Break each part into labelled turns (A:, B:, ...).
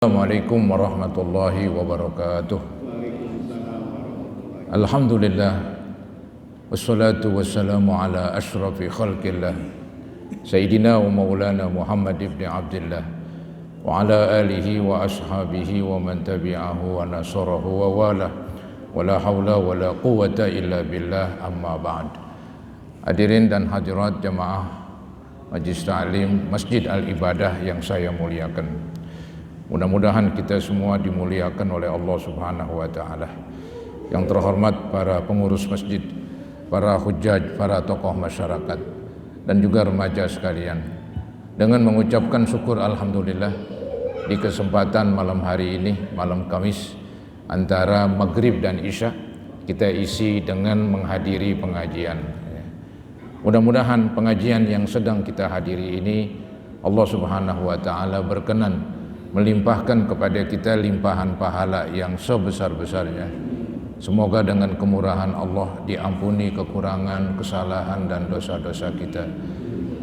A: Assalamualaikum warahmatullahi wabarakatuh. Alhamdulillah wassalatu wassalamu ala ashrafi khalqillah Sayyidina wa maulana Muhammad ibn Abdullah wa ala alihi wa ashabihi wa man tabi'ahu wa nasarahu wa wala wa la hawla wa la quwwata illa billah, amma ba'd. Hadirin dan hadirat jamaah Majlis Ta'lim Masjid Al-Ibadah yang saya muliakan, mudah-mudahan kita semua dimuliakan oleh Allah Subhanahu wa taala. Yang terhormat para pengurus masjid, para hujjaj, para tokoh masyarakat dan juga remaja sekalian. Dengan mengucapkan syukur alhamdulillah di kesempatan malam hari ini, malam Kamis antara maghrib dan isya, kita isi dengan menghadiri pengajian. Mudah-mudahan pengajian yang sedang kita hadiri ini Allah Subhanahu wa taala berkenan melimpahkan kepada kita limpahan pahala yang sebesar-besarnya. Semoga dengan kemurahan Allah diampuni kekurangan, kesalahan dan dosa-dosa kita,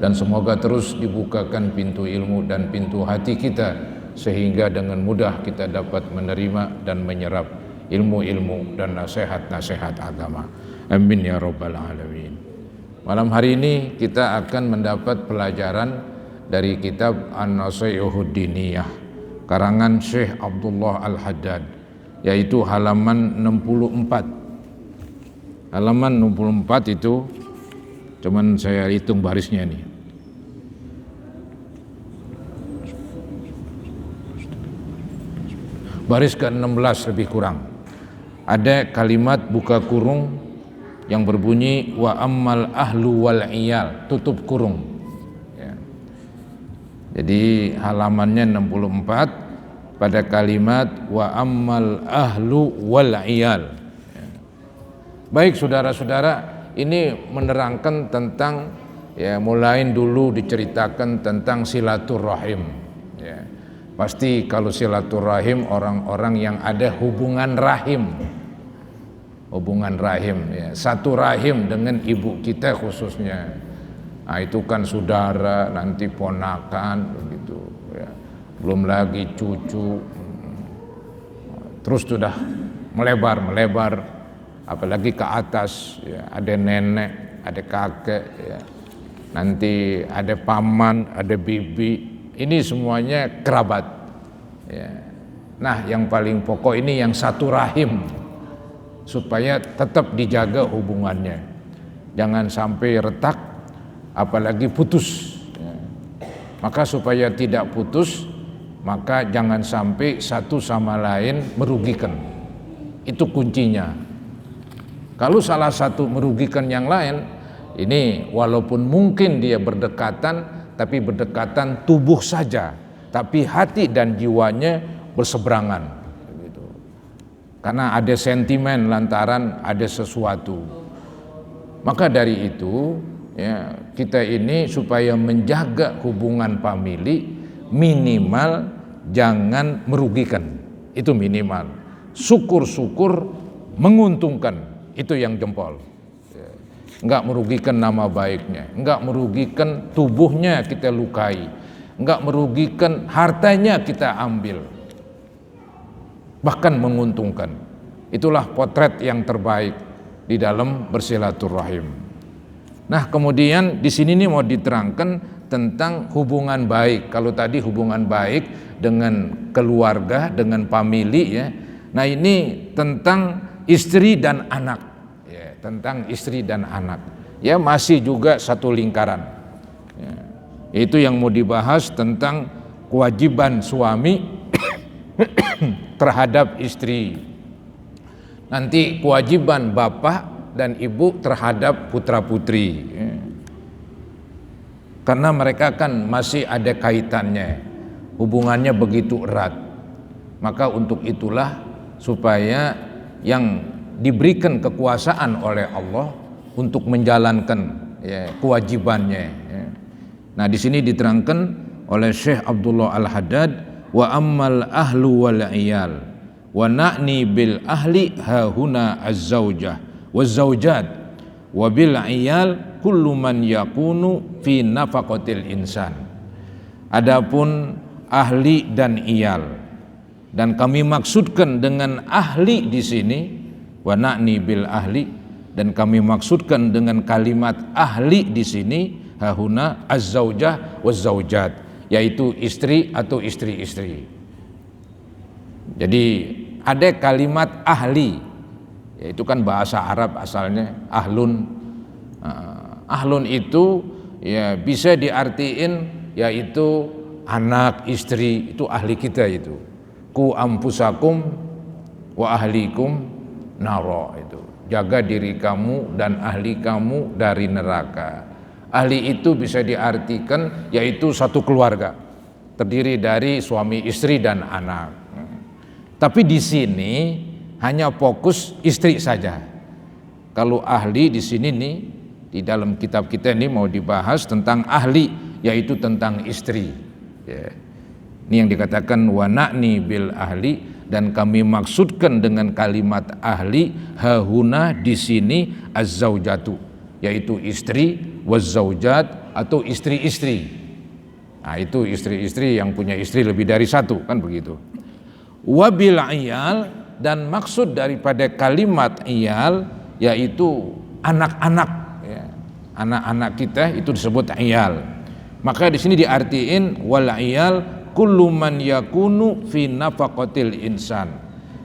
A: dan semoga terus dibukakan pintu ilmu dan pintu hati kita sehingga dengan mudah kita dapat menerima dan menyerap ilmu-ilmu dan nasihat-nasihat agama. Amin ya rabbal alamin. Malam hari ini kita akan mendapat pelajaran dari kitab An-Nasihahud Diniyah karangan Syekh Abdullah Al-Haddad, yaitu halaman 64. Halaman 64 itu cuman saya hitung barisnya nih. Baris ke-16 lebih kurang. Ada kalimat buka kurung yang berbunyi wa ammal ahlu wal iyal, tutup kurung. Jadi halamannya 64 pada kalimat wa ammal ahlu wal iyal. Baik saudara-saudara, ini menerangkan tentang mulai dulu diceritakan tentang silaturahim. Pasti kalau silaturahim orang-orang yang ada hubungan rahim. Hubungan rahim, satu rahim dengan ibu kita khususnya. Nah, itu kan saudara, nanti ponakan begitu ya. Belum lagi cucu. Terus sudah melebar, apalagi ke atas ya. Ada nenek, ada kakek ya. Nanti ada paman, ada bibi. Ini semuanya kerabat ya. Nah, yang paling pokok ini yang satu rahim, supaya tetap dijaga hubungannya. Jangan sampai retak, apalagi putus. Maka supaya tidak putus, maka jangan sampai satu sama lain merugikan. Itu kuncinya. Kalau salah satu merugikan yang lain, ini walaupun mungkin dia berdekatan, tapi berdekatan tubuh saja, tapi hati dan jiwanya berseberangan. Karena ada sentimen lantaran ada sesuatu. Maka dari itu kita ini supaya menjaga hubungan famili, minimal jangan merugikan, itu minimal. Syukur-syukur menguntungkan, itu yang jempol. Enggak merugikan nama baiknya, enggak merugikan tubuhnya kita lukai, enggak merugikan hartanya kita ambil, bahkan menguntungkan. Itulah potret yang terbaik di dalam bersilaturahim. Nah, kemudian di sini nih mau diterangkan tentang hubungan baik. Kalau tadi hubungan baik dengan keluarga, dengan famili ya. Nah, ini tentang istri dan anak. Ya, tentang istri dan anak. Ya, masih juga satu lingkaran. Ya, itu yang mau dibahas tentang kewajiban suami terhadap istri. Nanti kewajiban bapak dan ibu terhadap putra-putri. Karena mereka kan masih ada kaitannya, hubungannya begitu erat. Maka untuk itulah supaya yang diberikan kekuasaan oleh Allah untuk menjalankan kewajibannya. Nah, di sini diterangkan oleh Syekh Abdullah Al-Haddad, wa ammal ahlu wal iyal wa na'ni bil ahli hahuna az-zaujah waz-zaujat wa bil iyal kullu man yakunu fi nafaqatil insan. Adapun ahli dan iyal, Dan kami maksudkan dengan ahli di sini, wa na'ni bil ahli, dan kami maksudkan dengan kalimat ahli di sini hahuna az-zaujah waz-zaujat, yaitu istri atau istri-istri. Jadi ada kalimat ahli, yaitu kan bahasa Arab asalnya ahlun. Ahlun itu ya bisa diartiin yaitu anak, istri, itu ahli kita itu. Ku ampusakum wa ahlikum naro, itu jaga diri kamu dan ahli kamu dari neraka. Ahli itu bisa diartikan yaitu satu keluarga, terdiri dari suami, istri dan anak. Tapi di sini hanya fokus istri saja. Kalau ahli di sini nih, di dalam kitab kita ini mau dibahas tentang ahli, yaitu tentang istri. Ya. Ini yang dikatakan wa na'ni bil ahli, dan kami maksudkan dengan kalimat ahli hahuna di sini az-zaujatu, yaitu istri, waz-zaujat atau istri-istri. Nah, itu istri-istri yang punya istri lebih dari satu, kan begitu. Wabil iyal, dan maksud daripada kalimat iyal yaitu anak-anak, ya. Anak-anak kita itu disebut iyal. Maka di sini diartiin wal iyal kullu man yakunu fi nafaqatil insan,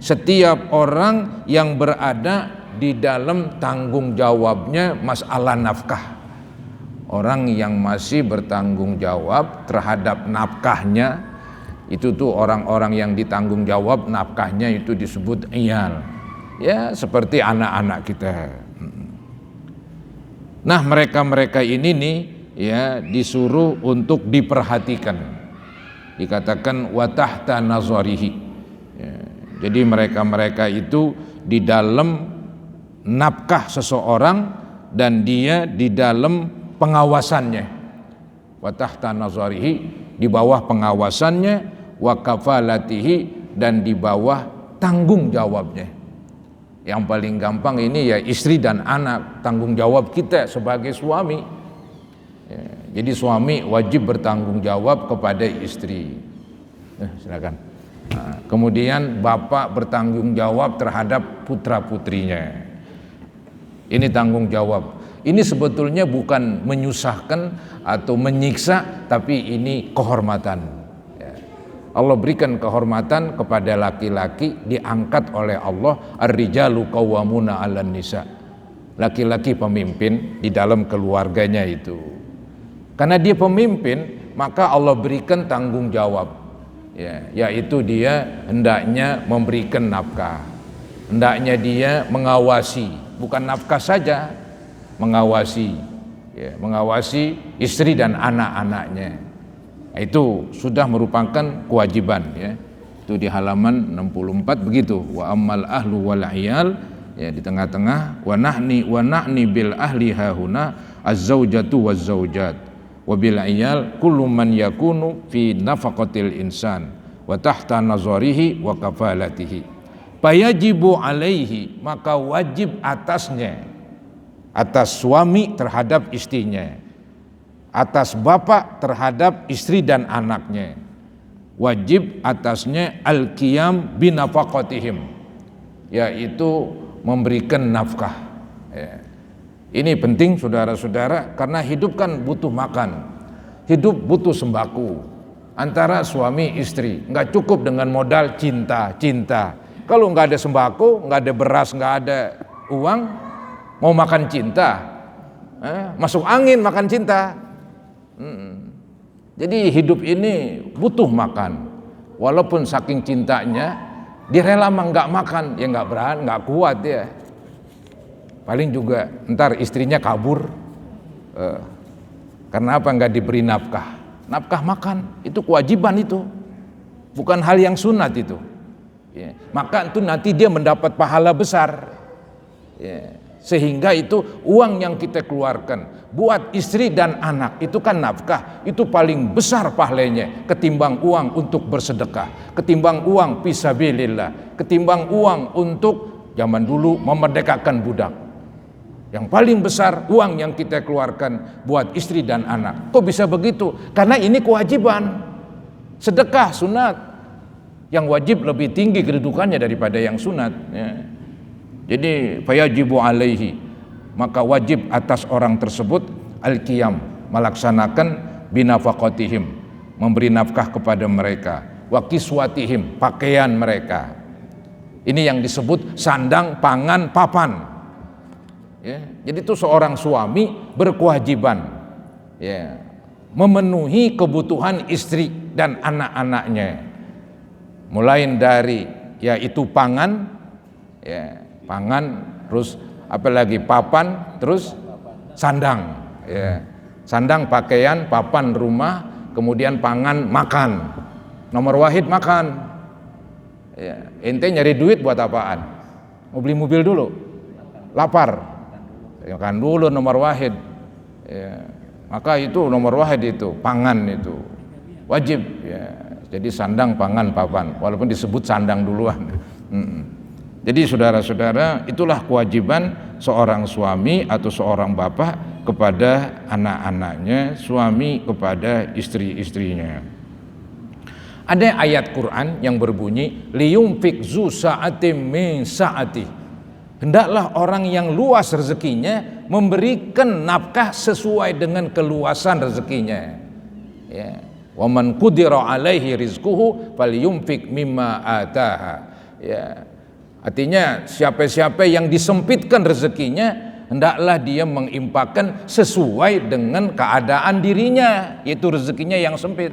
A: setiap orang yang berada di dalam tanggung jawabnya masalah nafkah. Orang yang masih bertanggung jawab terhadap nafkahnya, itu tuh orang-orang yang ditanggung jawab nafkahnya itu disebut iyal. Ya, seperti anak-anak kita. Nah, mereka-mereka ini nih ya disuruh untuk diperhatikan. Dikatakan wa tahta nazarihi. Ya, jadi mereka-mereka itu di dalam nafkah seseorang dan dia di dalam pengawasannya. Wa tahta nazarihi, di bawah pengawasannya, wa kafalatihi, dan di bawah tanggung jawabnya. Yang paling gampang ini ya istri dan anak, tanggung jawab kita sebagai suami. Ya, jadi suami wajib bertanggung jawab kepada istri. Silakan. Nah, kemudian bapak bertanggung jawab terhadap putra-putrinya. Ini tanggung jawab. Ini sebetulnya bukan menyusahkan atau menyiksa, tapi ini kehormatan. Ya. Allah berikan kehormatan kepada laki-laki, diangkat oleh Allah, ar-rijalu qawwamuna 'alan nisa. Laki-laki pemimpin di dalam keluarganya itu. Karena dia pemimpin, maka Allah berikan tanggung jawab, ya, yaitu dia hendaknya memberikan nafkah, hendaknya dia mengawasi, bukan nafkah saja, mengawasi, ya, mengawasi istri dan anak-anaknya. Itu sudah merupakan kewajiban, ya. Itu di halaman 64 begitu. Wa ammal ahlu wal iyal, ya, di tengah-tengah wa na'ni bil ahli hahuna az-zaujatu waz-zaujat. Wabil iyal kullu man yakunu fi nafaqatil insan wa tahta nazarihi wa kafalatihi. Fayajibu alaihi, maka wajib atasnya, atas suami terhadap istrinya, atas bapak terhadap istri dan anaknya, wajib atasnya al-qiyam binafaqatihim, yaitu memberikan nafkah. Ya. Ini penting saudara-saudara, karena hidup kan butuh makan, hidup butuh sembako. Antara suami istri, nggak cukup dengan modal cinta. Kalau nggak ada sembako, nggak ada beras, nggak ada uang, mau makan cinta, masuk angin makan cinta. Jadi hidup ini butuh makan. Walaupun saking cintanya, dia rela nggak makan, ya nggak berani, nggak kuat ya. Paling juga ntar istrinya kabur, karena apa? Nggak diberi nafkah. Nafkah makan itu kewajiban, itu bukan hal yang sunat itu. Ya. Maka itu nanti dia mendapat pahala besar. Ya. Sehingga itu uang yang kita keluarkan buat istri dan anak itu kan nafkah, itu paling besar pahalanya ketimbang uang untuk bersedekah, ketimbang uang fisabilillah, ketimbang uang untuk zaman dulu memerdekakan budak. Yang paling besar uang yang kita keluarkan buat istri dan anak. Kok bisa begitu? Karena ini kewajiban. Sedekah sunat, Yang wajib lebih tinggi kedudukannya daripada yang sunat, ya. Jadi fayajibu alaihi, maka wajib atas orang tersebut al-qiyam, melaksanakan binafaqatihim, memberi nafkah kepada mereka, wa kiswatihim, pakaian mereka. Ini yang disebut sandang, pangan, papan, ya. Jadi itu seorang suami berkewajiban, ya, memenuhi kebutuhan istri dan anak-anaknya, mulai dari yaitu pangan, ya, pangan, terus apalagi papan, terus sandang, ya. Sandang pakaian, papan rumah, kemudian pangan makan. Nomor wahid makan, ya. Ente nyari duit buat apaan? Mau beli mobil dulu, lapar, makan dulu nomor wahid, ya. Maka itu nomor wahid, itu pangan, itu wajib, ya. Jadi sandang, pangan, papan, walaupun disebut sandang duluan. Jadi saudara-saudara, itulah kewajiban seorang suami atau seorang bapak kepada anak-anaknya, suami kepada istri-istrinya. Ada ayat Quran yang berbunyi liyunfik zu sa'atim min sa'ati. Hendaklah orang yang luas rezekinya memberikan nafkah sesuai dengan keluasan rezekinya, ya. Wa man qudira alaihi rizquhu falyunfik mimma ataha, ya. Artinya siapa-siapa yang disempitkan rezekinya, hendaklah dia menginfakkan sesuai dengan keadaan dirinya, yaitu rezekinya yang sempit.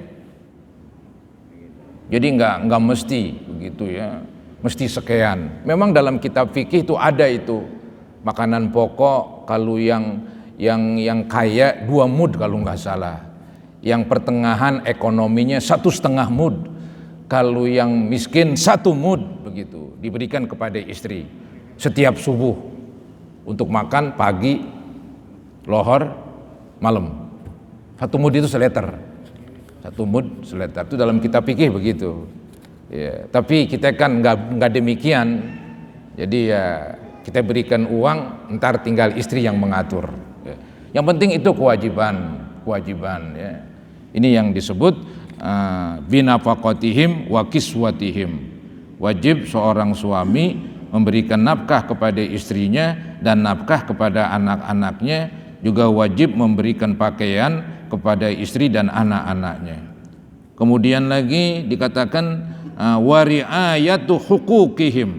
A: Jadi enggak mesti begitu, ya, mesti sekian. Memang dalam kitab fikih itu ada itu makanan pokok, kalau yang kaya 2 mud kalau nggak salah. Yang pertengahan ekonominya 1,5 mud, kalau yang miskin 1 mud, begitu diberikan kepada istri setiap subuh untuk makan pagi, lohor, malam. 1 mud itu seliter, 1 mud seliter, itu dalam kitab fikih begitu, ya. Tapi kita kan nggak demikian, jadi ya kita berikan uang, ntar tinggal istri yang mengatur, ya. Yang penting itu kewajiban, ya. Ini yang disebut binafaqatihim wa kiswatihim. Wajib seorang suami memberikan nafkah kepada istrinya dan nafkah kepada anak-anaknya, juga wajib memberikan pakaian kepada istri dan anak-anaknya. Kemudian lagi dikatakan wa ri'ayatu huquqihim,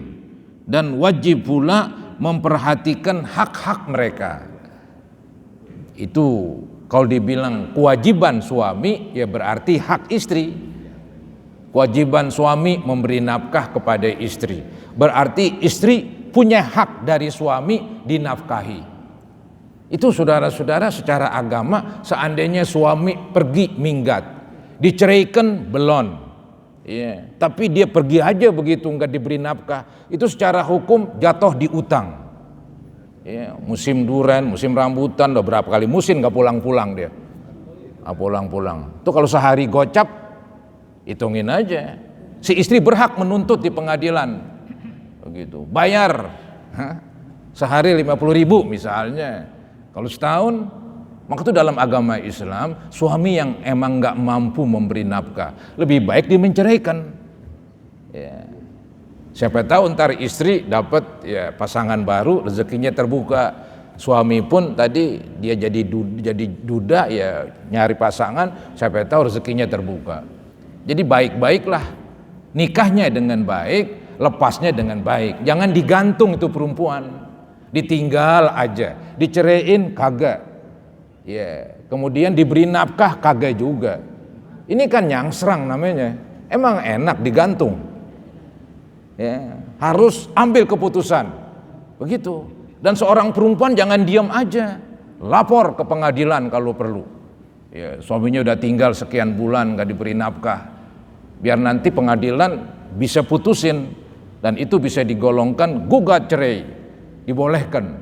A: dan wajib pula memperhatikan hak-hak mereka. Itu kalau dibilang kewajiban suami, ya berarti hak istri. Kewajiban suami memberi nafkah kepada istri, berarti istri punya hak dari suami dinafkahi. Itu saudara-saudara secara agama, seandainya suami pergi minggat, diceraikan belum, ya, tapi dia pergi aja begitu nggak diberi nafkah, itu secara hukum jatuh di utang. Ya, musim duren, musim rambutan, udah berapa kali musim nggak pulang-pulang dia, pulang-pulang. Itu kalau sehari gocap, hitungin aja. Si istri berhak menuntut di pengadilan, begitu. Bayar, sehari 50.000 misalnya. Kalau setahun, maka itu dalam agama Islam, suami yang emang nggak mampu memberi nafkah, lebih baik dia menceraikan. Ya. Siapa tahu ntar istri dapat, ya, pasangan baru, rezekinya terbuka. Suami pun tadi dia jadi duda, ya, nyari pasangan, siapa tahu rezekinya terbuka. Jadi baik-baiklah, nikahnya dengan baik, lepasnya dengan baik. Jangan digantung itu perempuan, ditinggal aja, diceraiin kagak, ya. Kemudian diberi nafkah kagak juga. Ini kan nyangsrang namanya. Emang enak digantung? Ya, harus ambil keputusan begitu. Dan seorang perempuan jangan diam aja, lapor ke pengadilan kalau perlu, ya, suaminya udah tinggal sekian bulan gak diberi nafkah, biar nanti pengadilan bisa putusin, dan itu bisa digolongkan gugat cerai, dibolehkan,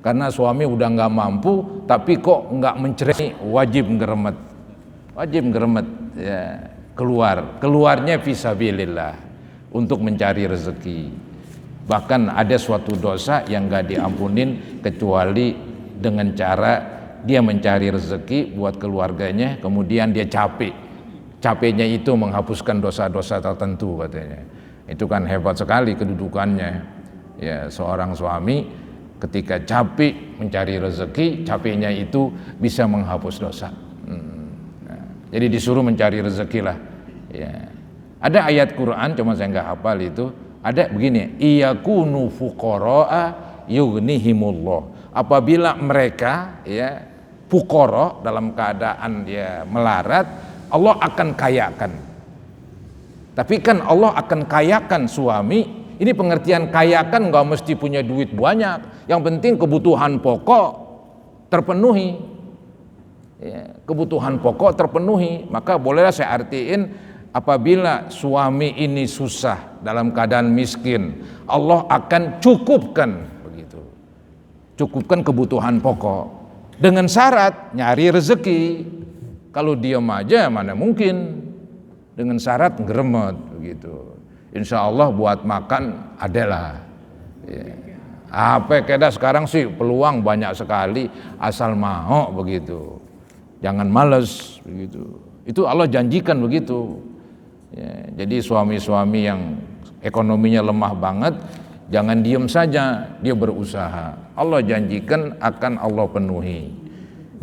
A: karena suami udah gak mampu tapi kok gak mencerai, wajib ngeremet, ya, keluarnya fisabilillah, untuk mencari rezeki. Bahkan ada suatu dosa yang gak diampunin kecuali dengan cara dia mencari rezeki buat keluarganya, kemudian dia capek capeknya itu menghapuskan dosa-dosa tertentu katanya. Itu kan hebat sekali kedudukannya. Ya, seorang suami ketika capek mencari rezeki, capeknya itu bisa menghapus dosa. Nah, jadi disuruh mencari rezeki lah. Ya. Ada ayat Quran, cuma saya nggak hafal itu. Ada begini, iyakunu fuqara'a yughnihimullah. Apabila mereka ya fuqara dalam keadaan dia melarat, Allah akan kayakan. Tapi kan Allah akan kayakan suami. Ini pengertian kayakan nggak mesti punya duit banyak. Yang penting kebutuhan pokok terpenuhi. Ya, kebutuhan pokok terpenuhi. Maka bolehlah saya artiin, apabila suami ini susah dalam keadaan miskin, Allah akan cukupkan begitu. Cukupkan kebutuhan pokok. Dengan syarat nyari rezeki. Kalau diam aja mana mungkin. Dengan syarat ngeremet begitu. Insya Allah buat makan adalah. Ya. Apa keda sekarang sih peluang banyak sekali, asal mau begitu. Jangan males begitu. Itu Allah janjikan begitu. Ya, jadi suami-suami yang ekonominya lemah banget, jangan diem saja, dia berusaha. Allah janjikan akan Allah penuhi.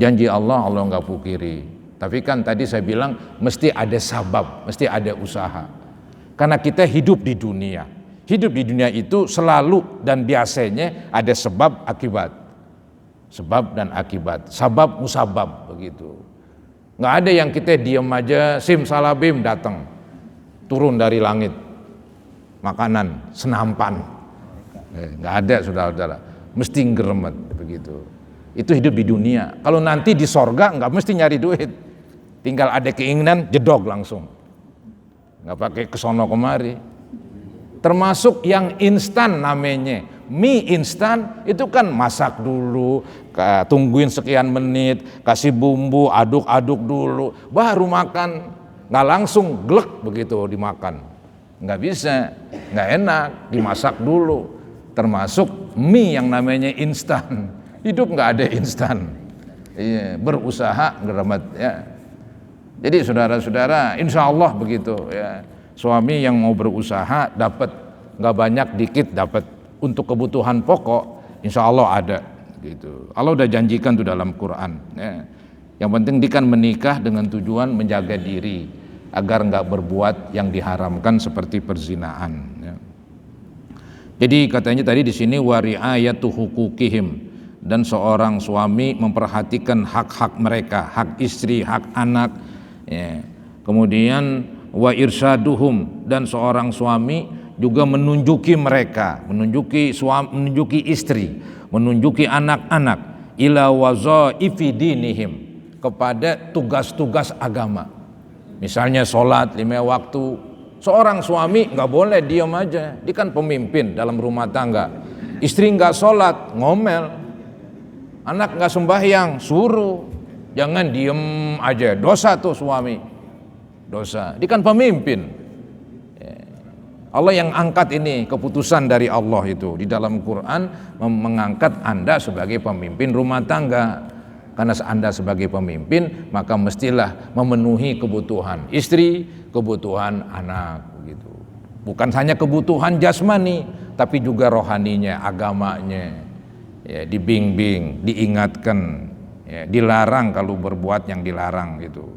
A: Janji Allah nggak pungkiri. Tapi kan tadi saya bilang mesti ada sabab, mesti ada usaha. Karena kita hidup di dunia. Hidup di dunia itu selalu dan biasanya ada sebab akibat. Sebab dan akibat, sabab musabab begitu. Nggak ada yang kita diem aja simsalabim datang. Turun dari langit makanan senampan, nggak ada saudara-saudara, mesti ngeremet begitu. Itu hidup di dunia. Kalau nanti di sorga nggak mesti nyari duit, tinggal ada keinginan jedog langsung, nggak pakai kesono kemari. Termasuk yang instan namanya mie instan, itu kan masak dulu, tungguin sekian menit, kasih bumbu, aduk-aduk dulu, baru makan. Nggak langsung glek begitu dimakan, nggak bisa, nggak enak, dimasak dulu. Termasuk mie yang namanya instan, hidup nggak ada instan. Iya, berusaha ngeremet ya. Jadi saudara-saudara, insya Allah begitu ya. Suami yang mau berusaha dapat, nggak banyak dikit dapat. Untuk kebutuhan pokok, insya Allah ada gitu. Allah udah janjikan tuh dalam Quran ya. Yang penting dia kan menikah dengan tujuan menjaga diri agar nggak berbuat yang diharamkan seperti perzinaan. Ya. Jadi katanya tadi di sini wari'ayatu hukukihim, dan seorang suami memperhatikan hak-hak mereka, hak istri, hak anak. Ya. Kemudian wa irsyaduhum, dan seorang suami juga menunjuki mereka, menunjuki istri, menunjuki anak-anak ila wazaifi dinihim, kepada tugas-tugas agama. Misalnya sholat 5 waktu. Seorang suami nggak boleh diam aja, dia kan pemimpin dalam rumah tangga. Istri nggak sholat, ngomel. Anak nggak sembahyang, suruh. Jangan diem aja, dosa tuh suami. Dosa, dia kan pemimpin. Allah yang angkat ini, keputusan dari Allah itu. Di dalam Quran mengangkat Anda sebagai pemimpin rumah tangga. Karena Anda sebagai pemimpin, maka mestilah memenuhi kebutuhan istri, kebutuhan anak gitu. Bukan hanya kebutuhan jasmani, tapi juga rohaninya, agamanya. Ya, dibimbing, diingatkan, ya, dilarang kalau berbuat yang dilarang gitu.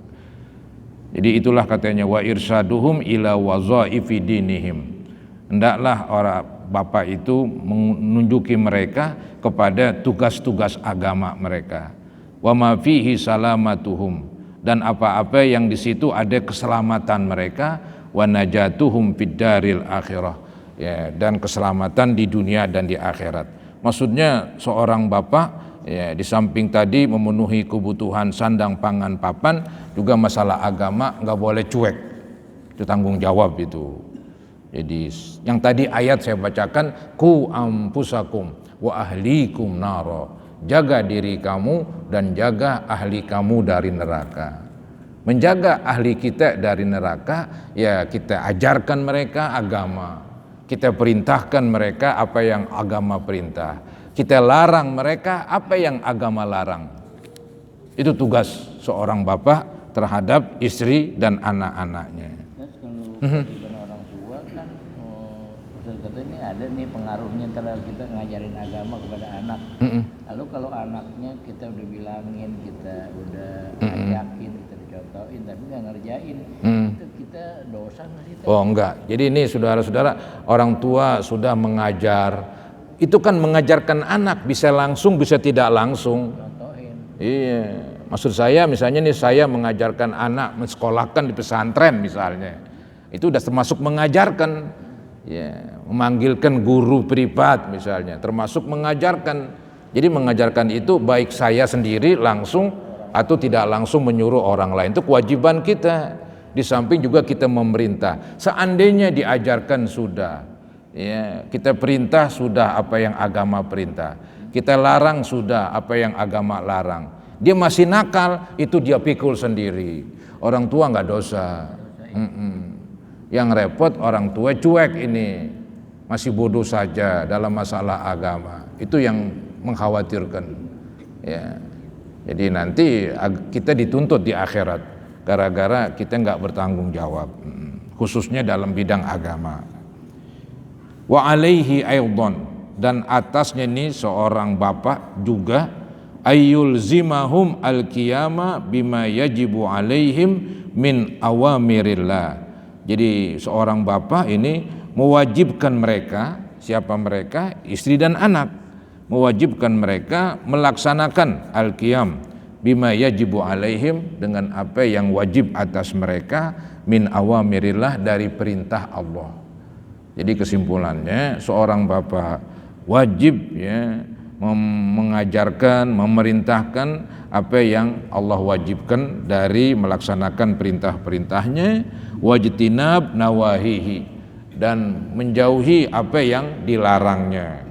A: Jadi itulah katanya wa irsyaduhum ila wazaifi dinihim. Hendaklah orang bapak itu menunjuki mereka kepada tugas-tugas agama mereka. Wa ma fihi salamatuhum, dan apa-apa yang di situ ada keselamatan mereka, wa najatuhum fid daril akhirah, ya, dan keselamatan di dunia dan di akhirat. Maksudnya seorang bapak ya, di samping tadi memenuhi kebutuhan sandang pangan papan, juga masalah agama nggak boleh cuek, itu tanggung jawab itu. Jadi yang tadi ayat saya bacakan, ku ampusakum wa ahlikum naro, jaga diri kamu dan jaga ahli kamu dari neraka. Menjaga ahli kita dari neraka, ya kita ajarkan mereka agama, kita perintahkan mereka apa yang agama perintah, kita larang mereka apa yang agama larang. Itu tugas seorang bapak terhadap istri dan anak-anaknya.
B: Terus kalau kewajiban orang tua kan, Ustaz kata ini ada nih pengaruhnya antara kita ngajarin agama kepada anak. Lalu kalau anaknya kita udah bilangin, kita udah ajakin, kita dicontohin, tapi nggak ngerjain, itu kita dosa nggak sih?
A: Oh enggak, jadi ini saudara-saudara, orang tua sudah mengajar, itu kan mengajarkan anak, bisa langsung bisa tidak langsung.
B: Contohin.
A: Iya, maksud saya misalnya nih, saya mengajarkan anak mensekolahkan di pesantren misalnya, itu udah termasuk mengajarkan, ya, memanggilkan guru privat misalnya, termasuk mengajarkan. Jadi mengajarkan itu baik saya sendiri langsung atau tidak langsung menyuruh orang lain, itu kewajiban kita. Di samping juga kita memerintah. Seandainya diajarkan sudah, ya, kita perintah sudah apa yang agama perintah, kita larang sudah apa yang agama larang, dia masih nakal, itu dia pikul sendiri. Orang tua nggak dosa. Yang repot orang tua cuek ini, masih bodoh saja dalam masalah agama. Itu yang mengkhawatirkan, ya. Jadi nanti kita dituntut di akhirat gara-gara kita nggak bertanggung jawab, khususnya dalam bidang agama. Wa alaihi aidan, dan atasnya ini seorang bapak juga, ayyul zimahum al-qiyama bima yajibu alaihim min awamirillah. Jadi seorang bapak ini mewajibkan mereka, siapa mereka? Istri dan anak, mewajibkan mereka melaksanakan al-qiyam bima yajibu alaihim, dengan apa yang wajib atas mereka, min awamirillah, dari perintah Allah. Jadi kesimpulannya, seorang bapak wajib, ya, mengajarkan, memerintahkan apa yang Allah wajibkan dari melaksanakan perintah-perintahnya, wajtinab nawahihi, dan menjauhi apa yang dilarangnya.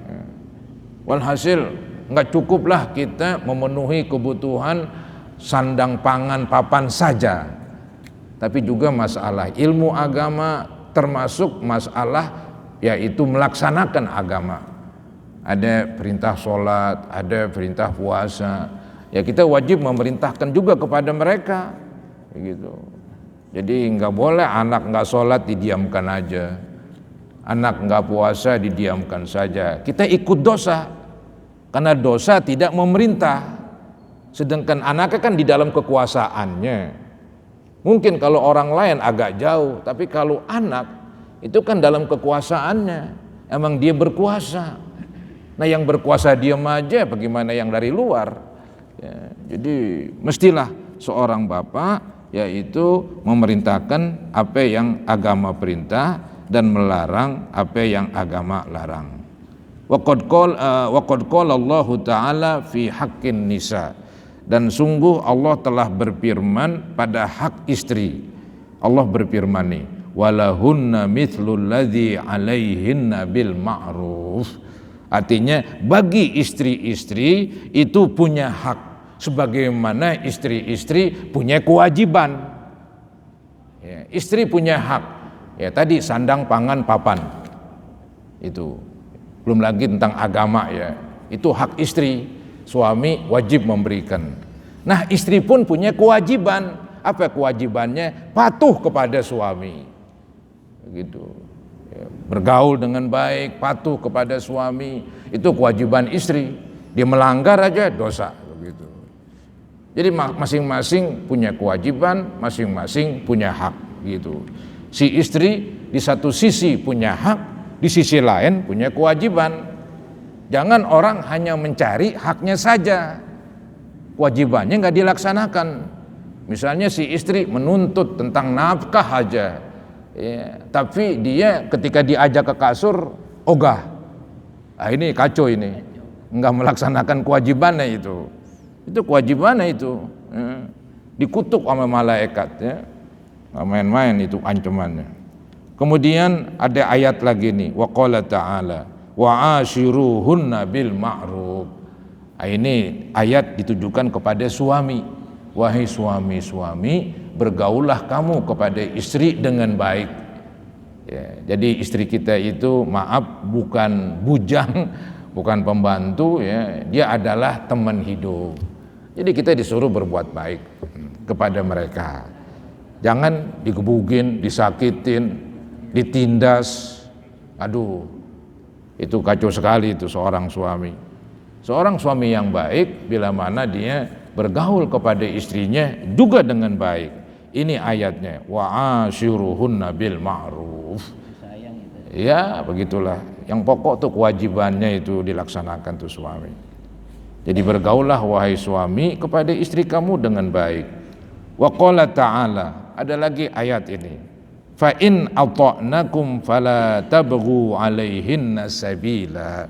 A: Walhasil nggak cukuplah kita memenuhi kebutuhan sandang pangan papan saja, tapi juga masalah ilmu agama, termasuk masalah yaitu melaksanakan agama. Ada perintah sholat, ada perintah puasa, ya kita wajib memerintahkan juga kepada mereka, gitu. Jadi nggak boleh anak nggak sholat didiamkan aja, anak nggak puasa didiamkan saja, kita ikut dosa. Karena dosa tidak memerintah, sedangkan anaknya kan di dalam kekuasaannya. Mungkin kalau orang lain agak jauh, tapi kalau anak itu kan dalam kekuasaannya, emang dia berkuasa. Nah yang berkuasa diam aja, bagaimana yang dari luar? Ya, jadi mestilah seorang bapak yaitu memerintahkan apa yang agama perintah dan melarang apa yang agama larang. Wa qad qala Allah Ta'ala fi haqqin nisa, dan sungguh Allah telah berfirman pada hak istri. Allah berfirman nih, walahunna mithlul ladzi alaihinna bil ma'ruf. Artinya bagi istri-istri itu punya hak sebagaimana istri-istri punya kewajiban. Ya, istri punya hak, ya tadi sandang pangan papan, itu belum lagi tentang agama, ya itu hak istri, suami wajib memberikan. Nah istri pun punya kewajiban. Apa kewajibannya? Patuh kepada suami, gitu, ya, bergaul dengan baik, patuh kepada suami, itu kewajiban istri. Dia melanggar aja dosa, begitu. Jadi masing-masing punya kewajiban, masing-masing punya hak, gitu. Si istri di satu sisi punya hak, di sisi lain punya kewajiban. Jangan orang hanya mencari haknya saja, kewajibannya nggak dilaksanakan. Misalnya si istri menuntut tentang nafkah aja, ya, tapi dia ketika diajak ke kasur ogah. Nah, ini kacau, ini nggak melaksanakan kewajibannya itu kewajibannya itu, ya, dikutuk sama malaikat, ya, nggak main-main itu ancamannya. Kemudian ada ayat lagi nih, wa qala ta'ala wa ashiruhunna bil ma'ruf. Ini ayat ditujukan kepada suami. Wahai suami-suami, bergaullah kamu kepada istri dengan baik. Ya, jadi istri kita itu maaf bukan bujang, bukan pembantu, ya, dia adalah teman hidup. Jadi kita disuruh berbuat baik. kepada mereka. Jangan digebugin, disakitin, ditindas. Aduh, itu kacau sekali itu seorang suami. Seorang suami yang baik bila mana dia bergaul kepada istrinya juga dengan baik. Ini ayatnya, wa ashiruhunna bil ma'ruf. Ya, begitulah. Yang pokok tuh kewajibannya itu dilaksanakan tuh suami. Jadi bergaullah wahai suami kepada istri kamu dengan baik. Wa qala ta'ala, ada lagi ayat ini. Fa in ata'nakum fala tabghu 'alaihinna sabila.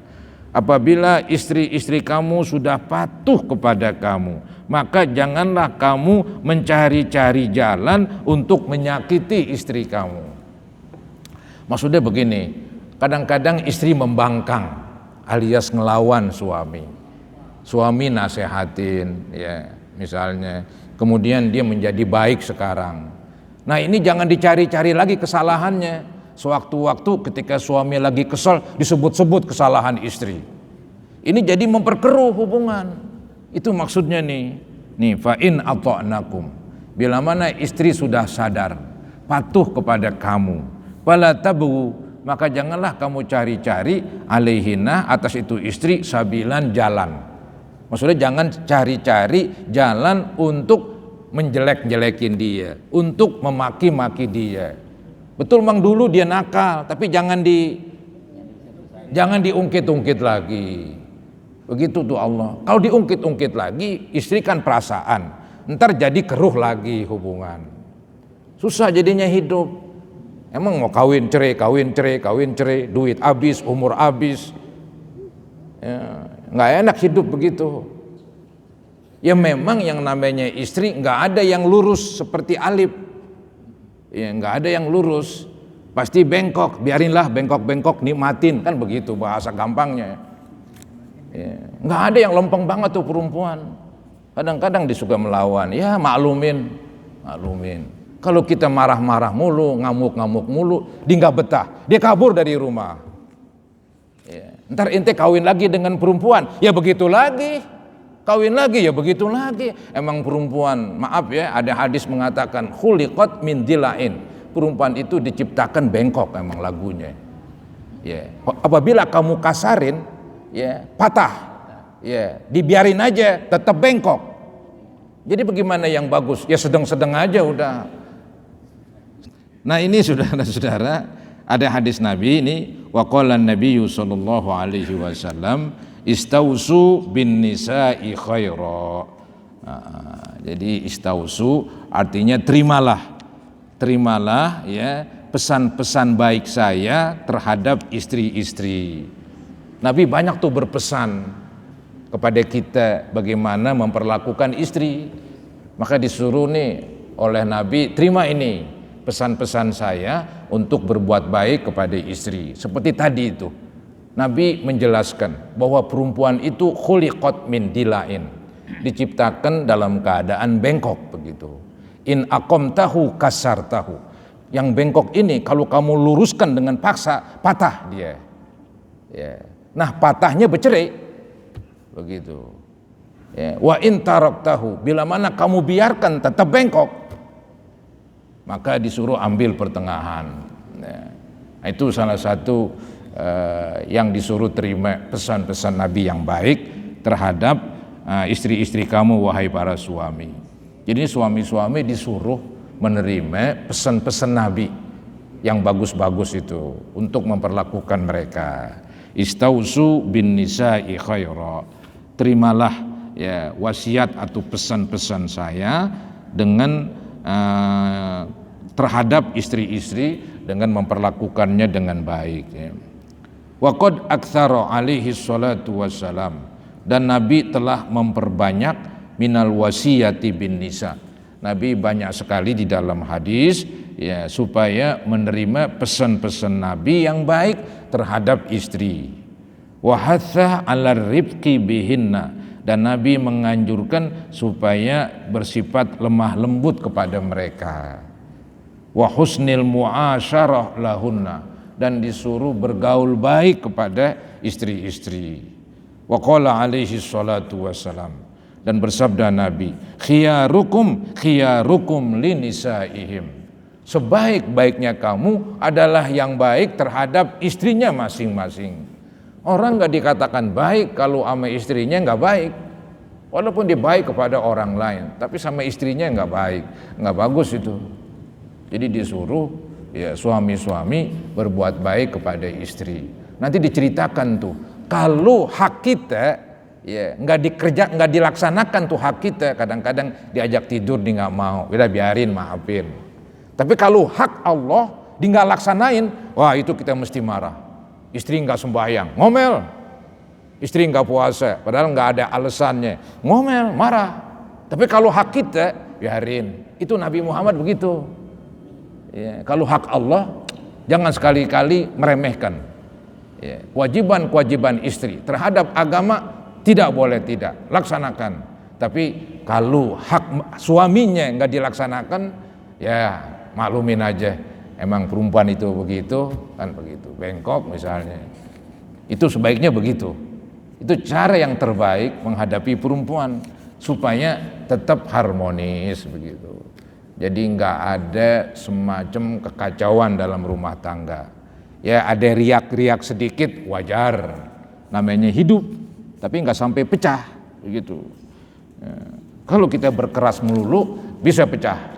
A: Apabila istri-istri kamu sudah patuh kepada kamu, maka janganlah kamu mencari-cari jalan untuk menyakiti istri kamu. Maksudnya begini, kadang-kadang istri membangkang alias ngelawan suami. Suami nasehatin ya, misalnya, kemudian dia menjadi baik sekarang. Nah, ini jangan dicari-cari lagi kesalahannya. Sewaktu-waktu ketika suami lagi kesal disebut-sebut kesalahan istri. Ini jadi memperkeruh hubungan. Itu maksudnya nih. Nih, fa in ata'nakum. Bila mana istri sudah sadar, patuh kepada kamu, fala tabghu, maka janganlah kamu cari-cari alaihinna, atas itu istri, sabilan, jalan. Maksudnya jangan cari-cari jalan untuk menjelek-jelekin dia, untuk memaki-maki dia. Betul Mang dulu dia nakal, tapi jangan diungkit-ungkit lagi. Begitu tuh Allah. Kalau diungkit-ungkit lagi, istri kan perasaan, ntar jadi keruh lagi hubungan. Susah jadinya hidup. Emang mau kawin cerai, duit habis, umur habis. Ya, nggak enak hidup begitu. Ya memang yang namanya istri nggak ada yang lurus seperti Alif. Ya, nggak ada yang lurus, pasti bengkok. Biarinlah bengkok-bengkok, nikmatin, kan begitu bahasa gampangnya. Ya, nggak ada yang lempeng banget tuh perempuan. Kadang-kadang dia suka melawan. Ya maklumin. Kalau kita marah-marah mulu, ngamuk-ngamuk mulu, dia nggak betah, dia kabur dari rumah. Ya, ntar ente kawin lagi dengan perempuan, ya begitu lagi. Kawin lagi ya begitu lagi. Emang perempuan, maaf ya, ada hadis mengatakan khuliqat min dilain. Perempuan itu diciptakan bengkok, emang lagunya. Ya, apabila kamu kasarin, ya patah. Ya, dibiarin aja tetap bengkok. Jadi bagaimana yang bagus? Ya sedang-sedang aja udah. Nah, ini saudara-saudara, ada hadis Nabi ini, wa qala an-nabiyyu sallallahu alaihi wasallam istausu bin nisa'i khaira. Jadi istausu artinya terimalah ya pesan-pesan baik saya terhadap istri-istri. Nabi banyak tuh berpesan kepada kita bagaimana memperlakukan istri. Maka disuruh nih oleh Nabi, terima ini pesan-pesan saya untuk berbuat baik kepada istri. Seperti tadi itu, Nabi menjelaskan bahwa perempuan itu khuliqat min dilain, diciptakan dalam keadaan bengkok begitu. In aqamtahu kasartahu. Yang bengkok ini kalau kamu luruskan dengan paksa, patah dia. Ya. Nah, patahnya bercerai. Begitu. Ya. Wa in taraktahu, bila mana kamu biarkan tetap bengkok, maka disuruh ambil pertengahan. Ya. Itu salah satu yang disuruh terima pesan-pesan Nabi yang baik terhadap istri-istri kamu wahai para suami. Jadi suami-suami disuruh menerima pesan-pesan Nabi yang bagus-bagus itu untuk memperlakukan mereka. Istausu bin nisa'i khaira. Terimalah ya wasiat atau pesan-pesan saya dengan terhadap istri-istri dengan memperlakukannya dengan baik ya. Wa qad aktsara alaihi salatu wassalam, dan Nabi telah memperbanyak minal wasiyati bin nisa. Nabi banyak sekali di dalam hadis ya supaya menerima pesan-pesan Nabi yang baik terhadap istri. Wa hatha 'alar rifqi bihinna, dan Nabi menganjurkan supaya bersifat lemah lembut kepada mereka. Wa husnil muasyarah lahunna, dan disuruh bergaul baik kepada istri-istri. Wa qala alaihi salatu wassalam, Dan bersabda Nabi, khiyarukum khiyarukum linisaihim. Sebaik-baiknya kamu adalah yang baik terhadap istrinya masing-masing. Orang nggak dikatakan baik kalau sama istrinya nggak baik. Walaupun dia baik kepada orang lain, tapi sama istrinya nggak baik, nggak bagus itu. Jadi disuruh ya suami-suami berbuat baik kepada istri. Nanti diceritakan tuh, kalau hak kita ya nggak dilaksanakan tuh hak kita, kadang-kadang diajak tidur dia nggak mau, udah biarin, maafin. Tapi kalau hak Allah dia nggak laksanain, wah itu kita mesti marah. Istri nggak sembahyang, ngomel. Istri nggak puasa, padahal nggak ada alasannya, ngomel, marah. Tapi kalau hak kita, biarin. Itu Nabi Muhammad begitu. Ya, kalau hak Allah, jangan sekali-kali meremehkan. Ya, kewajiban-kewajiban istri terhadap agama tidak boleh tidak, laksanakan. Tapi kalau hak suaminya nggak dilaksanakan, ya maklumin aja. Emang perempuan itu begitu, kan begitu. Bengkok misalnya. Itu sebaiknya begitu. Itu cara yang terbaik menghadapi perempuan supaya tetap harmonis begitu. Jadi nggak ada semacam kekacauan dalam rumah tangga. Ya ada riak-riak sedikit wajar, namanya hidup, tapi nggak sampai pecah begitu. Ya, kalau kita berkeras melulu bisa pecah.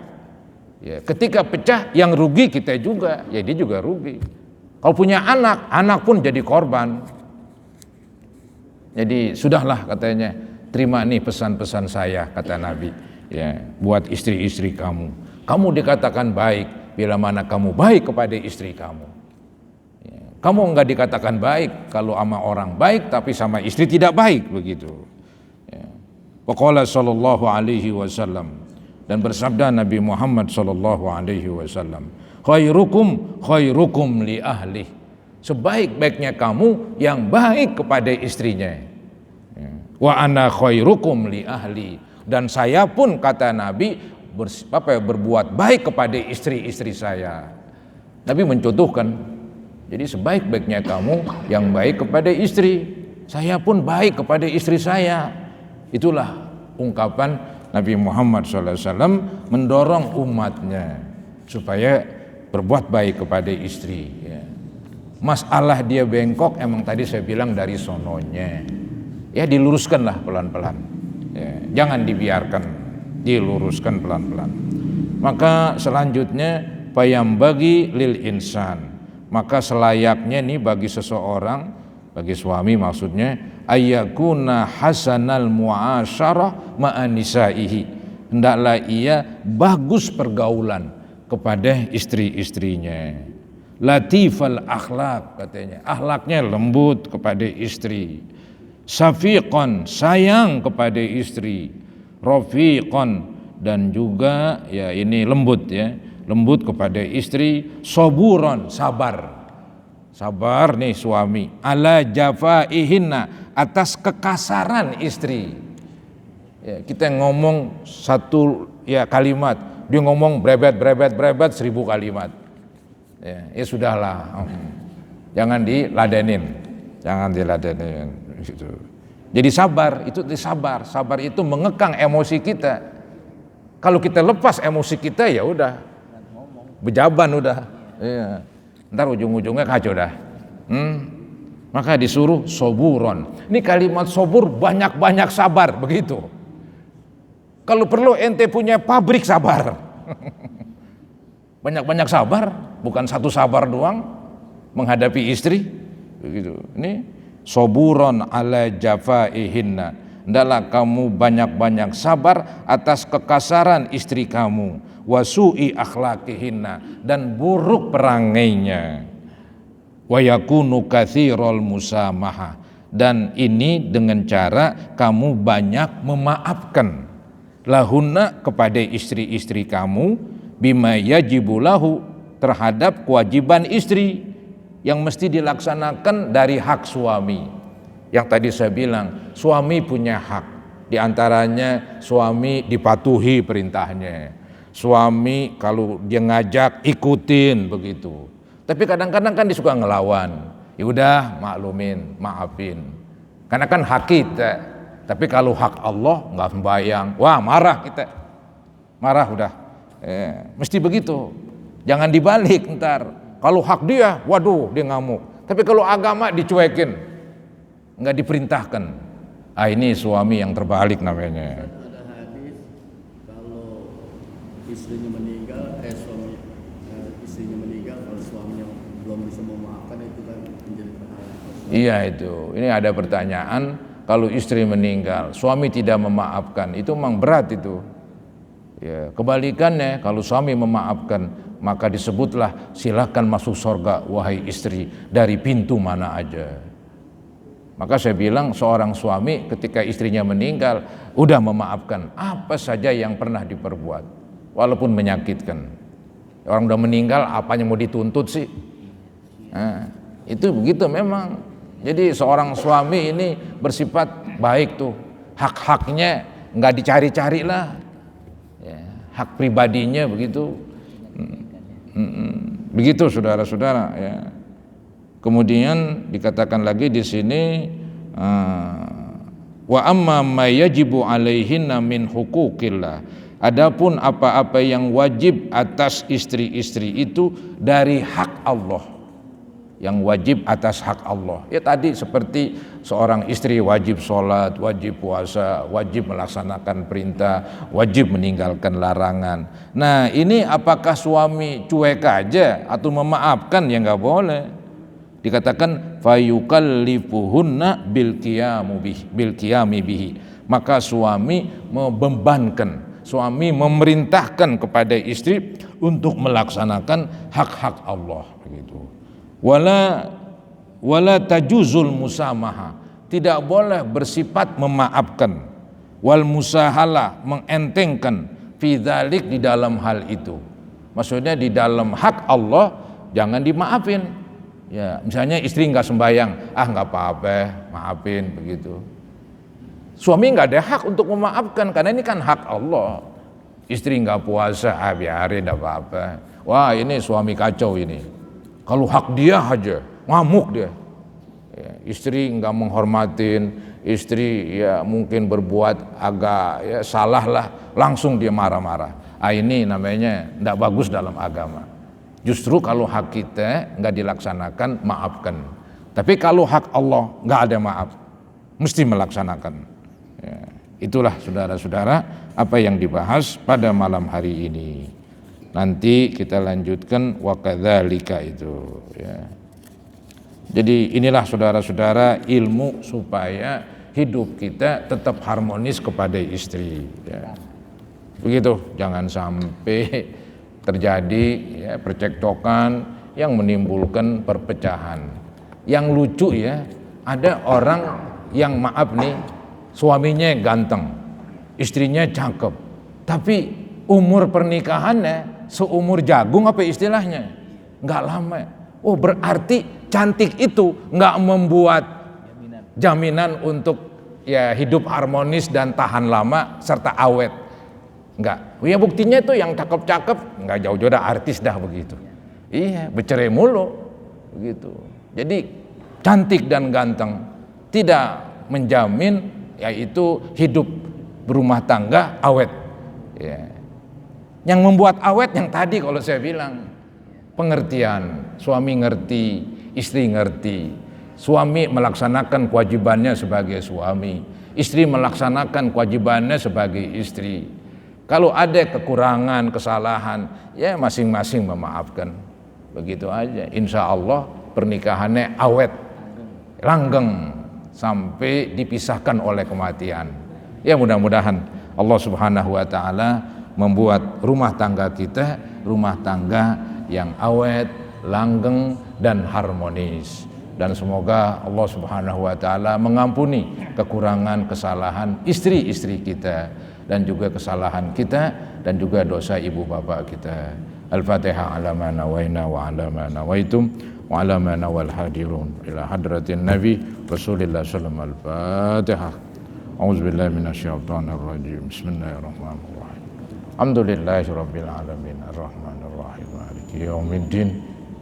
A: Ya, ketika pecah yang rugi kita juga, ya dia juga rugi. Kalau punya anak, anak pun jadi korban. Jadi sudahlah katanya, terima nih pesan-pesan saya kata Nabi. Ya, buat istri-istri kamu. Kamu dikatakan baik bila mana kamu baik kepada istri kamu. Ya, kamu enggak dikatakan baik kalau sama orang baik tapi sama istri tidak baik begitu. Ya. Waqala sallallahu alaihi wasallam, dan bersabda Nabi Muhammad sallallahu alaihi wasallam, khairukum li ahli. Sebaik-baiknya kamu yang baik kepada istrinya. Ya. Wa ana khairukum li ahli. Dan saya pun kata Nabi berbuat baik kepada istri-istri saya. Nabi mencontohkan. Jadi sebaik-baiknya kamu yang baik kepada istri, saya pun baik kepada istri saya. Itulah ungkapan Nabi Muhammad SAW mendorong umatnya supaya berbuat baik kepada istri. Ya. Masalah dia bengkok emang tadi saya bilang dari sononya. Ya diluruskanlah pelan-pelan. Ya, jangan dibiarkan, diluruskan pelan-pelan. Maka selanjutnya bagi lil insan, maka selayaknya nih bagi seseorang, bagi suami maksudnya, ayyakuna hasanal muasyarah ma'anisaihi, hendaklah ia bagus pergaulan kepada istri-istrinya. Latifal akhlak katanya, akhlaknya lembut kepada istri. Safiqan, sayang kepada istri. Rafiqan, dan juga ya ini lembut ya, lembut kepada istri. Saburon, sabar. Sabar nih suami. Ala jafaihinna, atas kekasaran istri. Ya, kita ngomong satu ya kalimat, dia ngomong brebet 1000 kalimat. Ya sudahlah. Jangan diladenin. Jangan diladenin gitu. Jadi sabar itu sabar. Sabar itu mengekang emosi kita. Kalau kita lepas emosi kita ya udah bejaban udah. Iya. Ntar ujung-ujungnya kacau dah. Maka disuruh soburon. Ini kalimat sobur banyak-banyak sabar begitu. Kalau perlu ente punya pabrik sabar. Banyak-banyak sabar, bukan satu sabar doang menghadapi istri begitu. Ini soburon ala jafaihinna, hendaklah kamu banyak-banyak sabar atas kekasaran istri kamu, wasu'i akhlaqihinna, dan buruk perangainya, wa yakunu katsirul musamaha, dan ini dengan cara kamu banyak memaafkan, lahunna kepada istri-istri kamu, bima yajibu lahu, terhadap kewajiban istri yang mesti dilaksanakan dari hak suami. Yang tadi saya bilang, suami punya hak. Di antaranya suami dipatuhi perintahnya. Suami kalau dia ngajak ikutin begitu. Tapi kadang-kadang kan dia suka ngelawan. Ya udah maklumin, maafin. Karena kan hak kita. Tapi kalau hak Allah nggak sembahyang, wah marah kita, marah udah. Mesti begitu. Jangan dibalik ntar. Kalau hak dia, waduh dia ngamuk. Tapi kalau agama dicuekin, nggak diperintahkan. Ini suami yang terbalik namanya.
C: Ada hadis kalau istrinya meninggal, istrinya meninggal, kalau suaminya belum bisa memaafkan itu kan menjadi pahala.
A: Iya itu. Ini ada pertanyaan, kalau istri meninggal, suami tidak memaafkan, itu memang berat itu. Ya, kebalikannya kalau suami memaafkan, maka disebutlah silakan masuk surga wahai istri dari pintu mana aja. Maka saya bilang seorang suami ketika istrinya meninggal udah memaafkan apa saja yang pernah diperbuat walaupun menyakitkan. Orang udah meninggal apanya mau dituntut sih? Itu begitu memang. Jadi seorang suami ini bersifat baik tuh, hak-haknya nggak dicari-cari lah, ya, hak pribadinya begitu. Begitu saudara-saudara ya. Kemudian dikatakan lagi di sini wa amma ma yajibu alaihinna min hukukillah. Adapun apa-apa yang wajib atas istri-istri itu dari hak Allah. Yang wajib atas hak Allah. Ya tadi seperti seorang istri wajib sholat, wajib puasa, wajib melaksanakan perintah, wajib meninggalkan larangan. Nah ini apakah suami cuek aja atau memaafkan? Ya nggak boleh. Dikatakan fayukallifuhunna bil qiyami bihi. Maka suami membebankan, suami memerintahkan kepada istri untuk melaksanakan hak-hak Allah begitu. Wala tajuzul musamaha, tidak boleh bersifat memaafkan, wal musahalah, mengentengkan fi dzalik, di dalam hal itu. Maksudnya di dalam hak Allah jangan dimaafin. Ya, misalnya istri nggak sembahyang, nggak apa-apa, maafin begitu. Suami nggak ada hak untuk memaafkan karena ini kan hak Allah. Istri nggak puasa, biarin, nggak apa-apa. Wah ini suami kacau ini. Kalau hak dia aja, ngamuk dia. Ya, istri nggak menghormatin, istri ya mungkin berbuat agak ya salah lah, langsung dia marah-marah. Ini namanya nggak bagus dalam agama. Justru kalau hak kita nggak dilaksanakan, maafkan. Tapi kalau hak Allah nggak ada maaf, mesti melaksanakan. Ya, itulah saudara-saudara apa yang dibahas pada malam hari ini. Nanti kita lanjutkan wakadzalika itu. Ya. Jadi inilah saudara-saudara ilmu supaya hidup kita tetap harmonis kepada istri. Ya. Begitu, jangan sampai terjadi ya, percekcokan yang menimbulkan perpecahan. Yang lucu ya, ada orang yang maaf nih, suaminya ganteng, istrinya cakep, tapi umur pernikahannya seumur jagung apa istilahnya, nggak lama. Oh berarti cantik itu nggak membuat jaminan untuk ya hidup harmonis dan tahan lama serta awet. Enggak, ya buktinya itu yang cakep-cakep nggak jauh-jauh dah artis dah begitu. Iya, bercerai mulu begitu. Jadi cantik dan ganteng tidak menjamin yaitu hidup berumah tangga awet. Ya. Yang membuat awet yang tadi kalau saya bilang pengertian, suami ngerti, istri ngerti. Suami melaksanakan kewajibannya sebagai suami, istri melaksanakan kewajibannya sebagai istri. Kalau ada kekurangan, kesalahan, ya masing-masing memaafkan. Begitu aja. Insya Allah pernikahannya awet, langgeng, sampai dipisahkan oleh kematian. Ya mudah-mudahan Allah Subhanahu wa Ta'ala membuat rumah tangga kita rumah tangga yang awet, langgeng, dan harmonis. Dan semoga Allah Subhanahu wa Ta'ala mengampuni kekurangan, kesalahan istri-istri kita, dan juga kesalahan kita, dan juga dosa ibu bapak kita. Al-Fatihah ala ma nawaina wa ala ma nawaitum wa ala ma nawal hadirun ila hadratin Nabi Rasulillah sallallahu alaihi wasallam. Al-Fatihah. A'udzubillahi minasyaitonir rajim. Bismillahirrahmanirrahim. Alhamdulillahi rabbil alamin arrahmanir rahim maliki yaumiddin.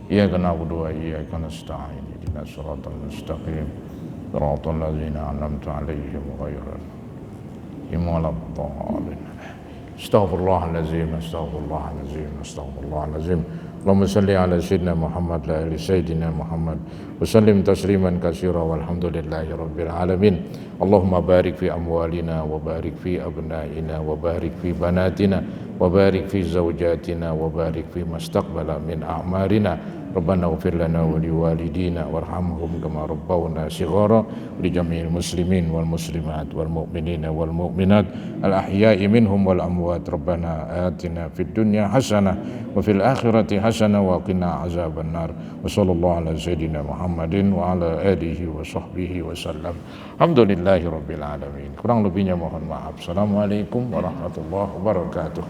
A: Iyyaka na'budu wa iyyaka nasta'in. Ihdinas siratal mustaqim. صراط الذين أنعمت عليهم غير المغضوب. استغفر الله العظيم استغفر الله العظيم استغفر الله العظيم. اللهم صل على سيدنا محمد وعلى آل سيدنا محمد وسلم تسليما كثيرا والحمد لله رب العالمين. اللهم بارك في أموالنا وبارك في أبنائنا وبارك في بناتنا وبارك في زوجاتنا وبارك فيما استقبل من أعمارنا. ربنا اغفر لنا ولوالدينا وارحمهم كما ربونا صغارا ولجميع المسلمين والمسلمات والمؤمنين والمؤمنات الأحياء منهم والأموات. ربنا آتنا في الدنيا حسنة وفي الآخرة حسنة وقنا عذاب النار. وصلى الله على سيدنا محمد وعلى آله وصحبه وسلم. Alhamdulillahi Rabbil Alamin. Kurang lebihnya mohon maaf. Assalamualaikum warahmatullahi wabarakatuh.